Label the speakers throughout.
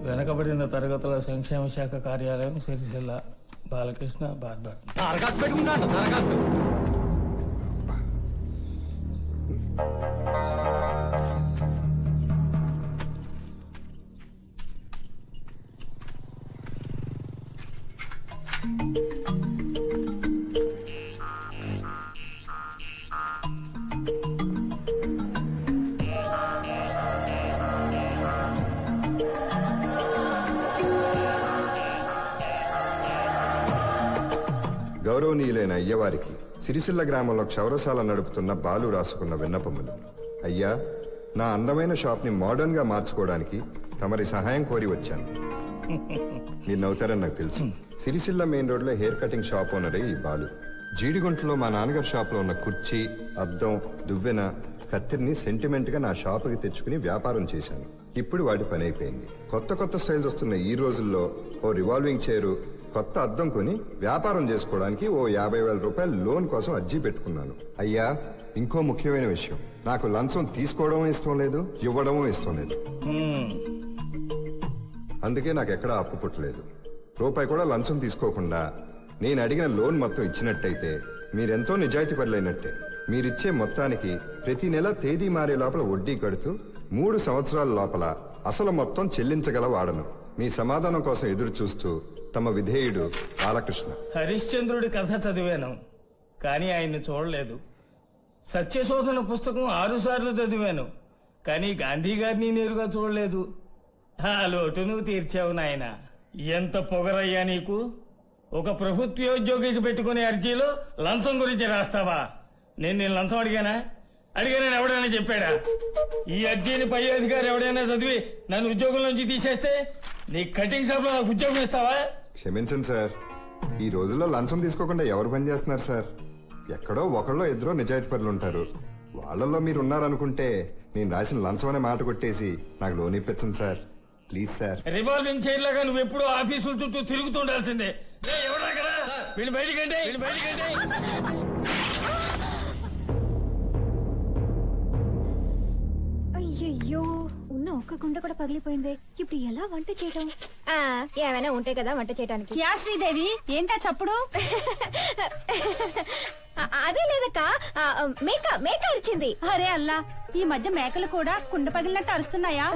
Speaker 1: వెనకబడిన తరగతుల సంక్షేమ శాఖ కార్యాలయం, సిరిసిల్ల. బాలకృష్ణ, బార్బర్.
Speaker 2: దరఖాస్తు పెట్టుకుంటాను. దరఖాస్తు
Speaker 3: గౌరవనీయులైన అయ్యవారికి సిరిసిల్ల గ్రామంలో క్షౌరశాల నడుపుతున్న బాలు రాసుకున్న విన్నపములు. అయ్యా, నా అందమైన షాప్ని మోడర్న్ గా మార్చుకోవడానికి తమరి సహాయం కోరి వచ్చాను. మీరు నవ్వుతారని నాకు తెలుసు. సిరిసిల్ల మెయిన్ రోడ్ లో హెయిర్ కటింగ్ షాప్ ఓనరే ఈ బాలు. జీడిగుంటలో మా నాన్నగారి షాప్ లో ఉన్న కుర్చీ, అద్దం, దువ్వెన, కత్తిరిని సెంటిమెంట్ గా నా షాపుకి తెచ్చుకుని వ్యాపారం చేశాను. ఇప్పుడు వాటి పని అయిపోయింది. కొత్త కొత్త స్టైల్స్ వస్తున్న ఈ రోజుల్లో ఓ రివాల్వింగ్ చైరు, కొత్త అద్దం కొని వ్యాపారం చేసుకోవడానికి ఓ 50,000 రూపాయలు లోన్ కోసం అర్జీ పెట్టుకున్నాను. అయ్యా, ఇంకో ముఖ్యమైన విషయం, నాకు లంచం తీసుకోవడం ఇష్టం లేదు, ఇవ్వడం ఇష్టం లేదు. అందుకే నాకు ఎక్కడా అప్పు పుట్టలేదు. రూపాయి కూడా లంచం తీసుకోకుండా నేను అడిగిన లోన్ మొత్తం ఇచ్చినట్టయితే మీరెంతో నిజాయితీ పరులైనట్టే. మీరిచ్చే మొత్తానికి ప్రతి నెల తేదీ మారే లోపల వడ్డీ కడుతూ 3 సంవత్సరాల లోపల అసలు మొత్తం చెల్లించగల వాడను. మీ సమాధానం కోసం ఎదురు చూస్తూ తమ విధేయుడు బాలకృష్ణ.
Speaker 1: హరిశ్చంద్రుడి కథ చదివాను, కానీ ఆయన్ని చూడలేదు. సత్యశోధన పుస్తకం 6 సార్లు చదివాను, కానీ గాంధీ గారిని నేరుగా చూడలేదు. ఆ లోటు నువ్వు తీర్చావు నాయన. ఎంత పొగరయ్యా నీకు! ఒక ప్రభుత్వోద్యోగికి పెట్టుకునే అర్జీలో లంచం గురించి రాస్తావా? నేను లంచం అడిగానా? అడిగానని ఎవడైనా చెప్పాడా? ఈ అర్జీని పై అధికారి ఎవడైనా చదివి నన్ను ఉద్యోగం నుంచి తీసేస్తే నీ కటింగ్ షాప్ లో నాకు ఉద్యోగం ఇస్తావా?
Speaker 3: క్షమించండి సార్, ఈ రోజుల్లో లంచం తీసుకోకుండా ఎవరు పని చేస్తున్నారు సార్? ఎక్కడో ఒకళ్ళో ఇద్దరో నిజాయితీ పరులు ఉంటారు. వాళ్ళల్లో మీరు ఉన్నారనుకుంటే నేను రాసిన లంచం అనే మాట కొట్టేసి నాకు లోన్ ఇప్పించండి sir, please sir.
Speaker 1: Revolving chair లాగా నువ్వు ఎప్పుడూ ఆఫీసుల చుట్టూ తిరుగుతుండాల్సిందే. వీళ్ళు బయటికంటే
Speaker 4: అయ్యయ్యో, ఉన్న ఒక్క గుండె కూడా పగిలిపోయింది. ఇప్పుడు ఎలా వంట చేయటం? ఏమైనా ఉంటాయి కదా వంట చేయడానికి.
Speaker 5: యా శ్రీదేవి, ఏంటా చప్పుడు?
Speaker 4: అదే లేదక్క, మేక అరిచింది.
Speaker 5: అరే అల్లా, ఈ మధ్య మేకలు కూడా కుండ పగిలినట్టు అరుస్తున్నాయా?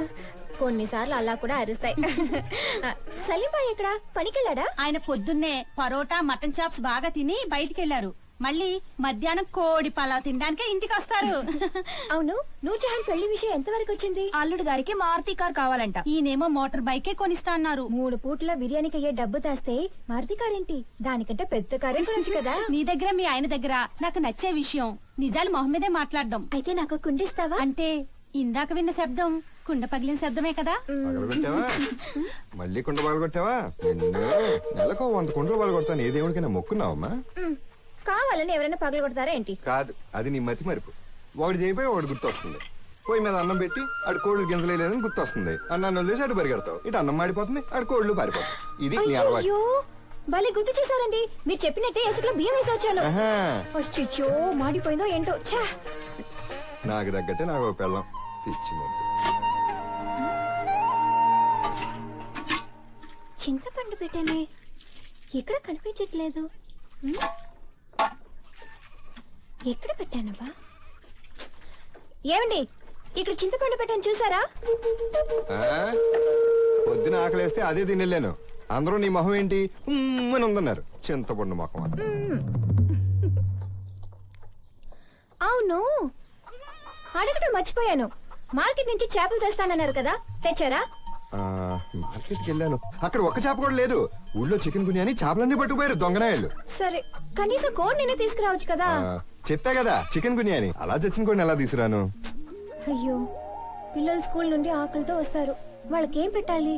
Speaker 4: కొన్నిసార్లు అలా కూడా అరుస్తాయి. సలీంబాయ్ ఎక్కడ? పనికెళ్ళాడా?
Speaker 5: ఆయన పొద్దున్నే పరోటా, మటన్ చాప్స్ బాగా తిని బయటికెళ్లారు. మళ్ళీ మధ్యాహ్నం కోడి పలావ్ తినడానికే ఇంటికి వస్తారు.
Speaker 4: అవును, నూర్జహాన్ పెళ్లి విషయం ఎంతవరకు వచ్చింది?
Speaker 5: అల్లుడు గారికి మారుతి కార్ కావాలంట. ఈయనేమో మోటార్ బైకే కొనిస్తా అన్నారు.
Speaker 4: 3 పూట్ల బిర్యానీకి అయ్యే డబ్బు దాస్తే మారుతి కార్ ఏంటి? దానికంటే పెద్ద కారే కొనొచ్చు కదా.
Speaker 5: నీ దగ్గర మీ ఆయన దగ్గర నాకు నచ్చే విషయం నిజాలు మొహమ్మదే మాట్లాడడం.
Speaker 4: అయితే నాకు కుండిస్తావా?
Speaker 5: అంటే ఇందాక విన్న శబ్దం కుండ పగిలిన శబ్దమే కదా.
Speaker 3: మళ్ళీ కుండ బాగా కొట్టావా? నెలకు 100 కుండలు బాగా కొడతాను. ఏ దేవుడికైనా మొక్కున్నావమ్మా?
Speaker 4: కావాలని ఎవరైనా పగలు కొడతారా ఏంటి?
Speaker 3: కాదు, అది నీ మతి మరుపు. వాడు చేయిపోయి వాడు గుర్తొస్తుంది. పొయ్యి మీద అన్నం పెట్టి ఆడు కోళ్ళు గింజలేదని గుర్తొస్తుంది. అన్నాన్ని వదిలేసి అటు పరిగెడతావు. ఇటు అన్నం మాడిపోతుంది, ఆడు కోళ్ళు పారిపోతాయి. ఇది నీ అలవాటు.
Speaker 4: భలే గుర్తు చేశారండి. మీరు చెప్పినట్టే ఎసట్లో బియ్యం వేసి వచ్చాను. అయ్యో, మాడిపోయిందో ఏంటో.
Speaker 3: నాకు తగ్గట్టే నాకు పెళ్ళం తెచ్చింది.
Speaker 4: చింతపండు పెట్టానే, ఎక్కడ కనిపించట్లేదు. ఎక్కడ పెట్టానబ్బా? ఏమండి, ఇక్కడ చింతపండు పెట్టాను చూసారా?
Speaker 3: పొద్దున ఆకలేస్తే అదే తినలేను. అందరూ నీ మొహం ఏంటి అని ఉందన్నారు. చింతపండు మొహం.
Speaker 4: అవును, అడగడం మర్చిపోయాను. మార్కెట్ నుంచి చేపలు తెస్తానన్నారు కదా, తెచ్చారా?
Speaker 3: మార్కెట్కి వెళ్ళాను, అక్కడ ఒక్క చేప కూడా లేదు. ఊళ్ళో చికెన్ గునియాని చేపలన్నీ పట్టుకుపోయారు దొంగనాయాలు.
Speaker 4: సరే, కనీసం కోడి నేనే తీసుకురావచ్చు కదా.
Speaker 3: చెప్పా కదా చికెన్ గునియాని. అలా చచ్చిన కోడిని ఎలా తీసుకురాను?
Speaker 4: అయ్యో, పిల్లలు స్కూల్ నుండి ఆకలితో వస్తారు, వాళ్ళకేం పెట్టాలి?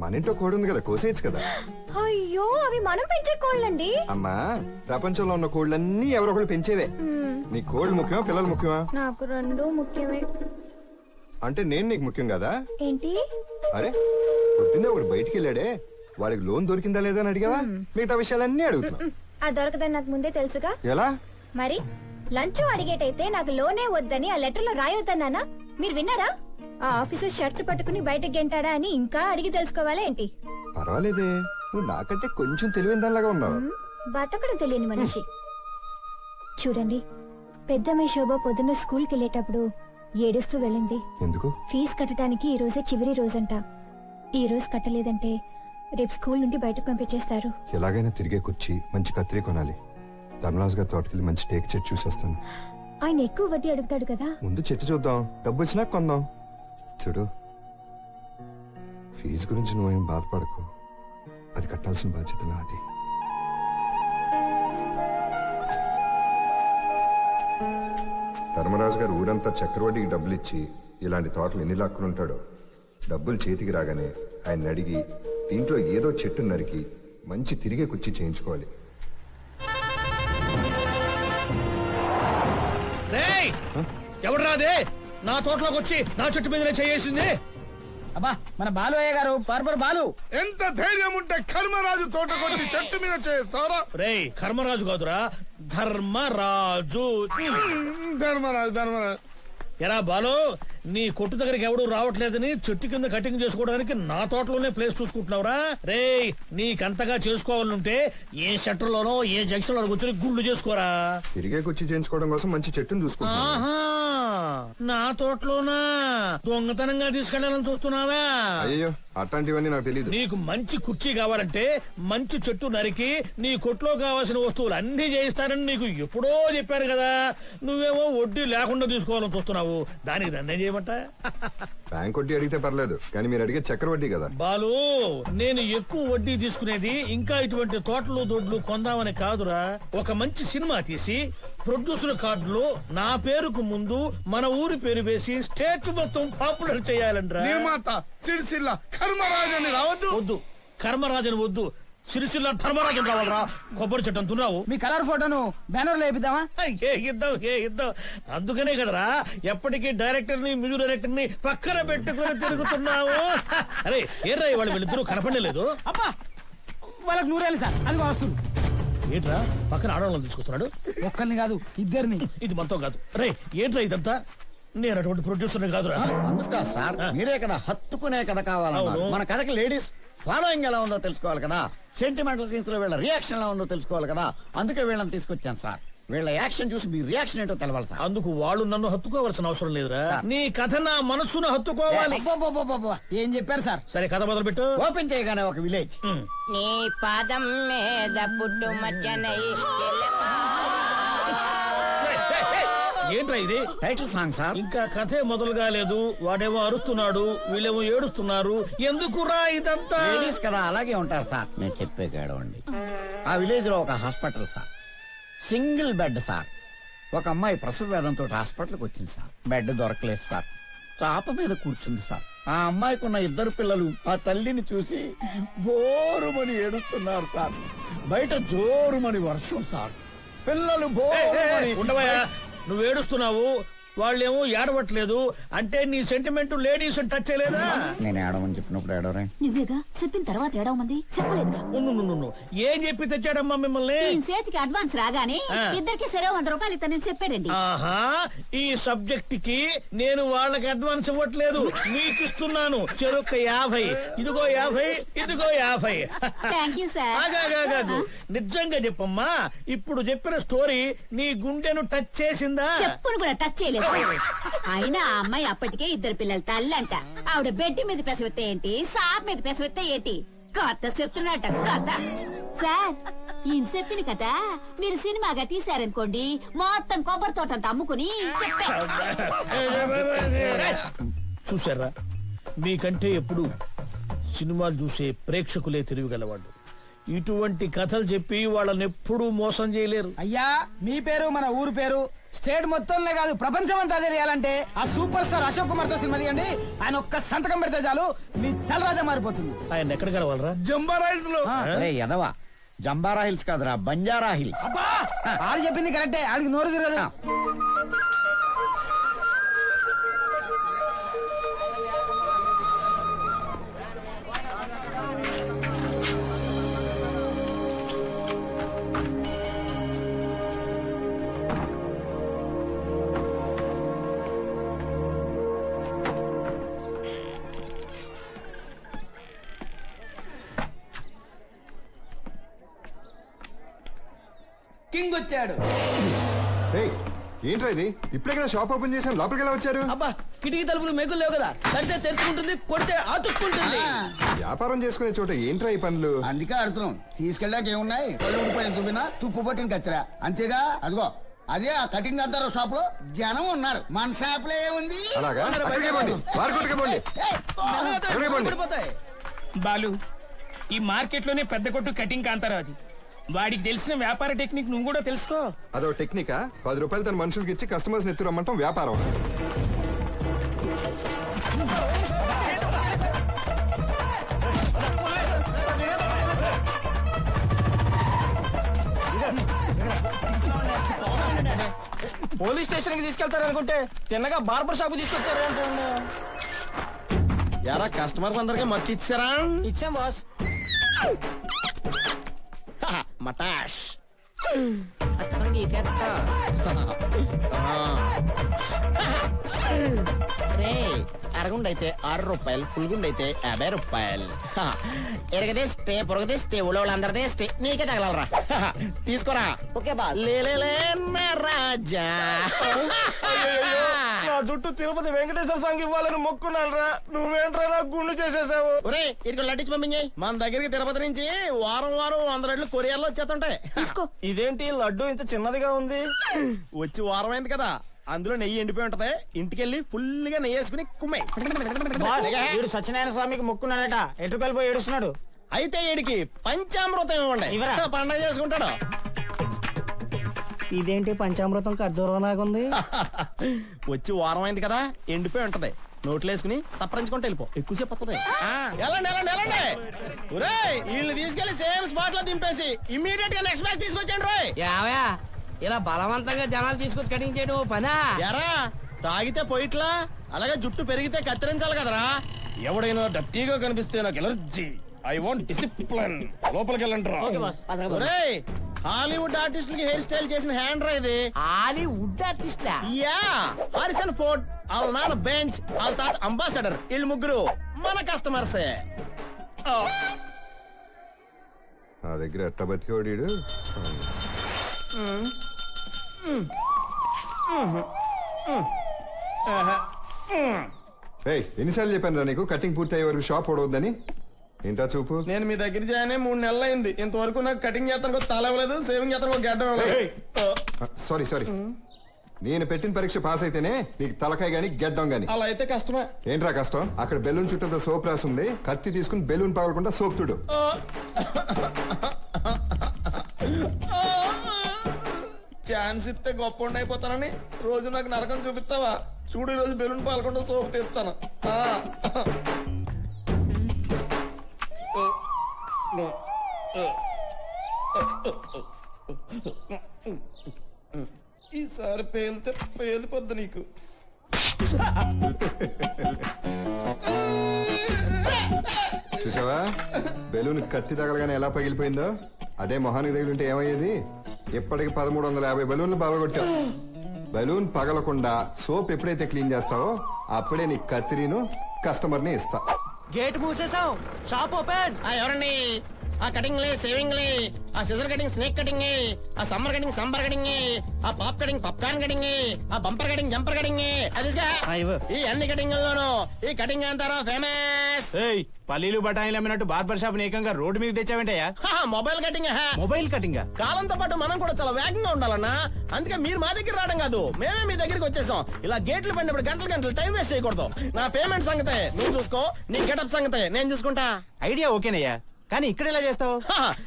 Speaker 3: మన ఇంట్లో కోడి ఉంది కదా, కోసేయచ్చు కదా.
Speaker 4: అయ్యో, అవి మనం పెంచే కోళ్ళండి.
Speaker 3: అమ్మా, ప్రపంచంలో ఉన్న కోళ్ళన్నీ ఎవరొకరు పెంచేవే. నీ కోళ్ళు ముఖ్యమా, పిల్లలు ముఖ్యమా?
Speaker 4: నాకు రెండు ముఖ్యమే.
Speaker 3: అంటే నేను నీకు ముఖ్యం కదా?
Speaker 4: ఏంటి?
Speaker 3: అరే, పొద్దున్నే ఒకడు బయటికి వెళ్ళాడే, వాడికి లోన్ దొరికిందా లేదా అని అడిగావా? మిగతా విషయాలన్నీ అడుగుతున్నా.
Speaker 4: అది దొరకదని నాకు ముందే తెలుసుగా.
Speaker 3: ఎలా?
Speaker 4: మరి లంచం అడిగేటైతే నాకు లోనే వద్దని ఆ లెటర్ లో రాయొద్దన్నానా? మీరు విన్నారా? ఆ ఆఫీసర్ షర్ట్ పట్టుకుని బయటకు గెంటాడా అని ఇంకా అడిగి తెలుసుకోవాలా ఏంటి?
Speaker 3: పర్వాలేదే, నువ్వు నాకంటే కొంచెం తెలివైన దానిలాగా ఉన్నావు.
Speaker 4: బతకడం తెలియని మనిషి. చూడండి, పెద్దమ్మ శోభ పొద్దున్న స్కూల్కి వెళ్ళేటప్పుడు ఏడుస్తూ వెళ్ళింది.
Speaker 3: ఎందుకు?
Speaker 4: ఫీజు కట్టడానికి ఈ రోజే చివరి రోజంట. ఈ రోజు కట్టలేదంటే రేపు స్కూల్ నుండి బయటకు పంపించేస్తారు.
Speaker 3: ఎలాగైనా తిరిగే కుర్చీ, మంచి కత్తిరి కొనాలి. ధర్మరాజు గారి తోటకెళ్ళి మంచి టేక్ చెట్టు చూసి వస్తాను.
Speaker 4: ఆయన ఎక్కువ వడ్డీ అడుగుతాడు కదా.
Speaker 3: ముందు చెట్టు చూద్దాం, డబ్బు వచ్చినా కొందాం. చూడు, ఫీజు గురించి నువ్వేం బాధపడకు, అది కట్టాల్సిన బాధ్యత నాది. ధర్మరాజు గారు ఊరంతా చక్రవడ్డీకి డబ్బులు ఇచ్చి ఇలాంటి తోటలు ఎన్ని లాక్కునుంటాడో. డబ్బులు చేతికి రాగానే ఆయన అడిగి దీంట్లో ఏదో చెట్టు నరికి మంచి తిరిగే కుర్చీ చేయించుకోవాలి.
Speaker 2: ఎవడు రాదే నా తోటలోకి వచ్చి నా చెట్టు మీదనే చేసింది?
Speaker 6: అబ్బా, మన బాలు అయ్య గారు, బార్బర్ బాలు.
Speaker 7: ఎంత ధైర్యం ఉంటే కర్మరాజు తోటకొచ్చి చెట్టు మీద చేస్తారా?
Speaker 2: రేయ్, కర్మరాజు కాదురా, ధర్మరాజు.
Speaker 7: ధర్మరాజు ధర్మరాజు.
Speaker 2: ఎరా బాలు, నీ కొట్టు దగ్గరికి ఎవడు రావట్లేదని చెట్టు కింద కటింగ్ చేసుకోవడానికి నా తోటలోనే ప్లేస్ చూసుకుంటున్నావురా? రేయ్, నీకంతగా చేసుకోవాలంటే ఏ షట్టర్ లోనో ఏ జంక్షన్ లో కూర్చొని గుళ్ళు చేసుకోరా.
Speaker 3: తిరిగే కుర్చీ చేయించుకోవడం కోసం మంచి చెట్టును చూసుకుంటా.
Speaker 2: ఆహా, నా తోటలోనా దొంగతనంగా తీసుకెళ్లాలని చూస్తున్నావా?
Speaker 3: అయ్యో, అట్లాంటివన్నీ నాకు తెలియదు.
Speaker 2: నీకు మంచి కుర్చీ కావాలంటే మంచి చెట్టు నరికి నీ కొట్లో కావాల్సిన వస్తువులు అన్ని చేయిస్తానని నీకు ఎప్పుడో చెప్పాను కదా. నువ్వేమో వడ్డీ లేకుండా తీసుకోవాలని చూస్తున్నావు. దానికి నన్నే చేయమంట?
Speaker 3: బ్యాంక్ వడ్డీ అడిగితే పర్లేదు, కానీ మీరు అడిగే చక్ర వడ్డీ కదా.
Speaker 2: బాలు, నేను ఎక్కువ వడ్డీ తీసుకునేది ఇంకా ఇటువంటి తోటలు దొడ్లు కొందామని కాదురా. ఒక మంచి సినిమా తీసి ప్రొడ్యూసర్ కార్డులో నా పేరుకు ముందు మన ఊరి పేరు వేసి స్టేట్ మొత్తం పాపులర్ చేయాలంట్రా.
Speaker 7: నిర్మాత సిరిసిల్ల కర్మరాజు అని రావద్దు.
Speaker 2: వద్దు, కర్మరాజని వద్దు, సిరిసిల్ల ధర్మరాజన్ రావాలరా. కొబ్బరి చెట్టు అంటున్నావు.
Speaker 6: మీ కలర్ ఫోటోను బ్యానర్ లో వేపిద్దామా?
Speaker 2: ఏ ఇద్దాం. అందుకనే కదరా ఎప్పటికీ డైరెక్టర్ ని మ్యూజిక్ డైరెక్టర్ ని పక్కన పెట్టుకుని తిరుగుతున్నావు. అరే ఏర్రా, వాళ్ళు వీళ్ళిద్దరూ కనపడలేదు.
Speaker 6: అబ్బా, వాళ్ళకి 100 ఏళ్ళు సార్. అది వస్తుంది.
Speaker 2: ఏంట్రా పక్కన ఆడవాళ్ళని తీసుకొస్తున్నాడు?
Speaker 6: ఒక్కరిని కాదు, ఇద్దరిని.
Speaker 2: ఇది మనతో కాదు. రే ఏంట్రా ఇదంతా? నేను అటువంటి ప్రొడ్యూసర్ కాదురా.
Speaker 8: అందుకా సార్, మీరే కదా హత్తుకునే కథ కావాలన్నారు. మన కథకి లేడీస్ ఫాలోయింగ్ ఎలా ఉందో తెలుసుకోవాలి కదా. సెంటిమెంటల్ సీన్స్ లో వీళ్ళ రియాక్షన్ ఎలా ఉందో తెలుసుకోవాలి కదా. అందుకే వీళ్ళని తీసుకొచ్చాను సార్. వీళ్ళ యాక్షన్ చూసి మీ రియాక్షన్ ఏంటో తెలవాలి సార్.
Speaker 2: అందుకు వాళ్ళు నన్ను హత్తుకోవాల్సిన అవసరం లేదురా. నీ కథ నా మనసును హత్తుకోవాలి.
Speaker 6: ఏం చెప్పారు సార్?
Speaker 2: సరే, కథ మొదలు పెట్టు.
Speaker 8: ఓపెన్ చేయగానే ఒక విలేజ్.
Speaker 9: నీ పాదం మీద పుట్టు మచ్చనై
Speaker 2: ఏంట్రా ఇది?
Speaker 8: Title song sir.
Speaker 2: ఇంకా కథే మొదలు కాలేదు, వాడేమో అరుస్తున్నాడు, వీళ్ళేమో ఏడుస్తున్నారు. ఎందుకురా ఇదంతా?
Speaker 8: లేడీస్ కదా అలాగే ఉంటారు సార్. నేను చెప్పే కేడవండి. ఆ విలేజ్ లో ఒక hospital sir, single bed sir. ఒక అమ్మాయి ప్రసవ వేదంతో హాస్పిటల్కి వచ్చింది సార్. బెడ్ దొరకలేదు సార్. చాప మీద కూర్చుంది సార్. ఆ అమ్మాయికి ఉన్న 2 పిల్లలు ఆ తల్లిని చూసి బోరుమని ఏడుస్తున్నారు సార్. బయట జోరుమని వర్షం సార్. పిల్లలు బోరుమని.
Speaker 2: ఉండవయ్యా, నువ్వు ఏడుస్తున్నావు, వాళ్ళేమో ఏడవట్లేదు. అంటే నీ సెంటిమెంట్ లేడీస్ టచ్ చేయలేదా?
Speaker 8: నేను ఏడవని చెప్పినప్పుడు ఏడవరే.
Speaker 5: నువ్వేగా చెప్పిన తర్వాత ఏడవమంది చెప్పలేదుగా.
Speaker 2: ఏం చెప్పి తెచ్చాడమ్మా మిమ్మల్ని?
Speaker 5: చేతికి అడ్వాన్స్ రాగానే ఇద్దరికి సరే 100 రూపాయలు ఇస్తానని చెప్పాడండి.
Speaker 2: ఆహా, ఈ సబ్జెక్ట్ కి నేను వాళ్ళకి అడ్వాన్స్ ఇవ్వట్లేదు, మీకు ఇస్తున్నాను. చెరొక్క 50, ఇదిగో 50, ఇదిగో 50.
Speaker 5: Thank you sir.
Speaker 2: ఆగాగాగాగు, నిజంగా చెప్పమ్మా, ఇప్పుడు చెప్పిన స్టోరీ నీ గుండెను టచ్ చేసిందా?
Speaker 5: చెప్పును కూడా టచ్ చేయలేదు. అయినా ఆ అమ్మాయి అప్పటికే 2 పిల్లల తల్లంట. ఆవిడ బెడ్ మీద పెసవెత్తే ఏంటి, సాప్ మీద పెసవెత్తే ఏంటి, కథ చెప్తున్నట్ట కథ. సార్, ఈయన చెప్పిన కథ మీరు సినిమాగా తీశారనుకోండి, మొత్తం కొబ్బరి తోటంతా అమ్ముకుని చెప్పారు.
Speaker 2: చూసారా, మీకంటే ఎప్పుడు సినిమాలు చూసే ప్రేక్షకులే తెలివిగలవాళ్ళు. ఇటువంటి కథలు చెప్పి వాళ్ళని ఎప్పుడూ మోసం చేయలేరు.
Speaker 6: అయ్యా, మీ పేరు మన ఊరు పేరు స్టేట్ మొత్తంలో కాదు ప్రపంచం అంతా తెలియాలంటే ఆ సూపర్ స్టార్ అశోక్ కుమార్ తో సినిమా తీయండి. ఆయన ఒక్క సంతకం పెడితే చాలు మీ తలరాజా మారిపోతుంది.
Speaker 2: ఆయన ఎక్కడ కలవాలరా?
Speaker 7: జంబారా హిల్స్ లో.
Speaker 8: అరే ఎదవా, జంబారా హిల్స్ కాదురా, బంజారా హిల్స్.
Speaker 6: అబ్బా, ఆడు చెప్పింది కరెక్టే, ఆడికి నోరు తిరగదు. కింగ్ వచ్చాడు.
Speaker 3: ఏంట్రా ఇది? ఇప్పుడే కదా షాప్ ఓపెన్ చేసాం, లోపలికి ఎలా వచ్చారు?
Speaker 6: అబ్బా కిటికీ తలుపులు మేకులు లేవు కదా, తడితే తెరుచుకుంటుంది, కొడితే అతుక్కుంటుంది.
Speaker 3: వ్యాపారం చేసుకునే చోట ఏంట్రా ఈ పనులు?
Speaker 10: అందుకే అడుగుతున్నాం. తీసుకెళ్ళాక ఏమున్నాయి? ఒళ్ళు ఊడిపోయిన తుమ్మినా తుప్పు పట్టిన కత్తిరా, అంతేగా. అదిగో అదే ఆ కటింగ్ అంటారు షాప్ లో జనం ఉన్నారు. మన షాప్ లో ఏముంది?
Speaker 3: అలాగా?
Speaker 11: బాలు, ఈ మార్కెట్ లోనే పెద్ద కొట్టు కటింగ్ కాంతారావు. వాడికి తెలిసిన వ్యాపార టెక్నిక్ నువ్వు కూడా తెలుసుకో.
Speaker 3: అదో టెక్నికా? 10 రూపాయలు తన మనుషులకి ఇచ్చి కస్టమర్స్ ఎత్తు రమ్మంటాం వ్యాపారం.
Speaker 6: పోలీస్ స్టేషన్ కి తీసుకెళ్తారనుకుంటే తిన్నగా బార్బర్ షాప్ తీసుకొచ్చారు.
Speaker 8: యారా కస్టమర్స్ అందరికి మత్తు ఇచ్చారా?
Speaker 6: ఇచ్చాం బాస్.
Speaker 8: మటాష్ అరగుండ అయితే 6 రూపాయలు, ఫుల్గుండ అయితే 50 రూపాయలు. ఎరగదే స్టే, పొరగదే స్టే, వాళ్ళందరిదే స్టే, నీకే తగలరా. తీసుకోరా.
Speaker 5: Okay boss.
Speaker 8: లేలే రాజా.
Speaker 6: నా జుట్టు తిరుపతి వెంకటేశ్వర స్వామికి ఇవ్వాలని మొక్కున్నాను. నువ్వేంట్రా నాకు గుండు చేసేసావు.
Speaker 8: ఒరే ఇటుకు లడ్డించి పంపించాయి. మన దగ్గరికి తిరుపతి నుంచి వారం 100 రెడ్లు కొరియర్లో వచ్చేస్తుంటాయి.
Speaker 5: తీసుకో.
Speaker 6: ఇదేంటి లడ్డు ఇంత చిన్నదిగా ఉంది?
Speaker 8: వచ్చి వారం అయింది కదా, అందులో నెయ్యి ఎండిపోయి ఉంటది. ఇంటికెళ్ళి ఫుల్ గా నెయ్యి వేసుకుని కుమ్మాయి.
Speaker 6: వీడు సత్యనారాయణ స్వామికి మొక్కున్నాడట, ఎటుకలు పోయి ఏడుస్తున్నాడు.
Speaker 8: అయితే వీడికి పంచామృతం ఇవ్వండి, పండగ చేసుకుంటాడు.
Speaker 6: ఇదేంటి పంచామృతం ఖర్జూరంలాగుంది?
Speaker 8: వచ్చి వారం అయింది కదా, ఎండిపోయి ఉంటది. నోట్లు వేసుకుని సప్పరించుకుంటే వెళ్ళిపో, ఎక్కువసేపు వస్తుంది. వెళ్ళండి. వీళ్ళు తీసుకెళ్లి సేమ్ స్పాట్ లో దింపేసి ఇమ్మీడియట్ గా నెక్స్ట్ మ్యాచ్ తీసుకొచ్చాడు. రోయ్
Speaker 6: ఇలా బలవంతంగా జనాలు తీసుకొచ్చి కటింగ్ చేయడం పనా?
Speaker 8: ఎరా తాగితే పోయిట్లా, అలాగే జుట్టు పెరిగితే కత్తిరించాలి కదరా.
Speaker 11: ఎవడైనా డర్టీగా కనిపిస్తే నాకు ఎలర్జీ. I want discipline. లోపలికి వెళ్ళండి.
Speaker 8: హాలీవుడ్ ఆర్టిస్టులకి హెయిర్ స్టైల్ చేసిన హ్యాండ్ రా ఇది.
Speaker 6: Hollywood artist?
Speaker 8: Yeah, Harrison Ford, వాళ్ళ నాన్న బెంచ్, వాళ్ళ తాత అంబాసిడర్, వీళ్ళు ముగ్గురు మన కస్టమర్సే.
Speaker 3: నా దగ్గర ఎట్ట బతికోడు. ఎన్నిసార్లు చెప్పాను రా నీకు కటింగ్ పూర్తి అయ్యే వరకు షాప్ ఓడవద్దని? ఏంటా చూపు?
Speaker 8: నేను మీ దగ్గర జాయిన్ 3 నెలలు అయింది. ఇంతవరకు నాకు కటింగ్ చేస్తాను తల ఇవ్వలేదు, సేవింగ్ చేస్తాను గడ్డ ఇవ్వలేదు.
Speaker 3: సారీ నేను పెట్టిన పరీక్ష పాస్ అయితేనే నీకు తలకాయ గాని గెడ్డం గాని.
Speaker 8: అలా అయితే కష్టమే.
Speaker 3: ఏంట్రా కష్టం? అక్కడ బెలూన్ చుట్టూ సోప్ రాసి ఉంది, కత్తి తీసుకుని బెలూన్ పగలకుండా సోప్ తుడు.
Speaker 8: ఛాన్స్ ఇస్తే గొప్ప అయిపోతానని రోజు నాకు నరకం చూపిస్తావా? చూడు, ఈ రోజు బెలూన్ పాలకుండా సోపు తీస్తాను. ఈసారి పేలితే పేలిపోద్దు నీకు.
Speaker 3: చూసావా బెలూన్ కత్తి తగలగానే ఎలా పగిలిపోయిందో? అదే మొహానికి తగిలింటే ఏమయ్యేది? ఇప్పటికి 1350 బెలూన్లు పగలగొట్టావు. బెలూన్ పగలకుండా సోప్ ఎప్పుడైతే క్లీన్ చేస్తావో అప్పుడే నీ కత్తిరిను కస్టమర్ని ఇస్తా.
Speaker 6: గేట్ మూసేసాం, షాప్ ఓపెన్.
Speaker 8: ఎవరండి? ఆ కటింగ్ లే, సేవింగ్ లే, ఆ సిజర్ కటింగ్ స్నేక్ కటింగ్, ఆ సమ్మర్ కటింగ్ సంబర్ కటింగ్, ఆ పాప్ కటింగ్ పాప్కార్న్ కటింగ్, ఆ బంపర్ కటింగ్ జంపర్ కటింగ్, అదిగా ఈ అన్ని కటింగ్ లోను ఈ కటింగ్ అంటారా ఫేమస్.
Speaker 6: పల్లీలు బఠానీలు అమ్మినట్టు బార్బర్ షాప్ ఏకంగా రోడ్డు మీద తెచ్చావేంటయ్యా?
Speaker 8: Mobile cutting.
Speaker 6: మొబైల్ కటింగ్
Speaker 8: కాలంతో పాటు మనం కూడా చాలా వేగంగా ఉండాలన్నా. అందుకే మీరు మా దగ్గర రావడం కాదు, మేమే మీ దగ్గరికి వచ్చేసాం. ఇలా గేట్లు పడినప్పుడు గంటలు టైం వేస్ట్ చేయకూడదు. నా పేమెంట్ సంగతే నువ్వు చూసుకో, నీ గెటప్ సంగతే నేను చూసుకుంటా.
Speaker 6: ఐడియా ఓకేనయ్యా, కానీ ఇక్కడ ఎలా చేస్తావు?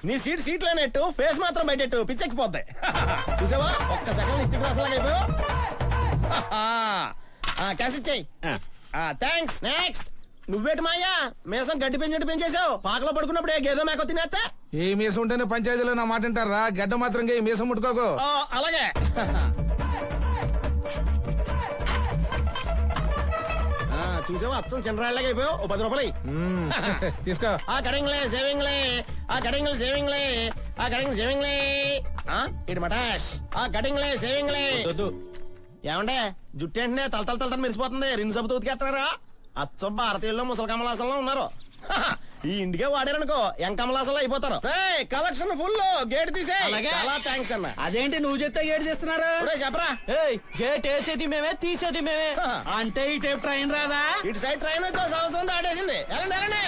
Speaker 8: నీ సీట్ లేనట్టు ఫేస్ మాత్రం బయటెట్టు పిచ్చెక్కిపోద్ది. చూసావా, ఒక్క సెకండ్ ఇత్తి రాసలాగైపోయావు. క్యాష్ ఇచ్చేయి. థ్యాంక్స్. నెక్స్ట్ నువ్వేటి మాయా మేసం గడ్డి పెంచినట్టు పెంచేసావు. పాకలో పడుకున్నప్పుడు ఏ గేదో మేకో తినేస్తే.
Speaker 7: ఏ మీసం ఉంటేనే పంచాయతీలో నా మాట వింటారా? గడ్డ మాత్రం మీసం ముట్టుకోకు.
Speaker 8: అలాగే. చూసావా, అత్తం చంద్రాళ్ళగా అయిపోయావు. 10 రూపాయలు
Speaker 7: తీసుకో.
Speaker 8: ఆ కటింగ్ లే, సేవింగ్ లే, ఆ కటింగ్ సేవింగ్ లే, ఆ కటింగ్ సేవింగ్ లే. ఇటు మటాష్. ఆ కటింగ్ లే, సేవింగ్ లే. ఏమండే జుట్టు ఏంటనే తలతల మెరిసిపోతుంది. 2 సబ్బుతో ఉతికేస్తున్నారా? అచ్చం భారతీయుల్లో ముసలి కమలాసంలో ఉన్నారు.
Speaker 11: ఈ ఇంటికే వాడారనుకో ఎంకమలాసలు అయిపోతారు. కలెక్షన్ ఫుల్, గేట్ తీసే. చాలా థ్యాంక్స్ అన్న.
Speaker 6: అదేంటి నువ్వు చెప్తే గేట్ తీస్తున్నారు?
Speaker 11: చెప్పరా.
Speaker 6: గేట్ వేసేది మేమే, తీసేది మేమే. అంటే ఈ టైప్ ట్రైన్ రాదా?
Speaker 11: ఇటు సైడ్ ట్రైన్ వచ్చే సంవత్సరం దాటేసింది. వెళ్ళండి వెళ్ళండి.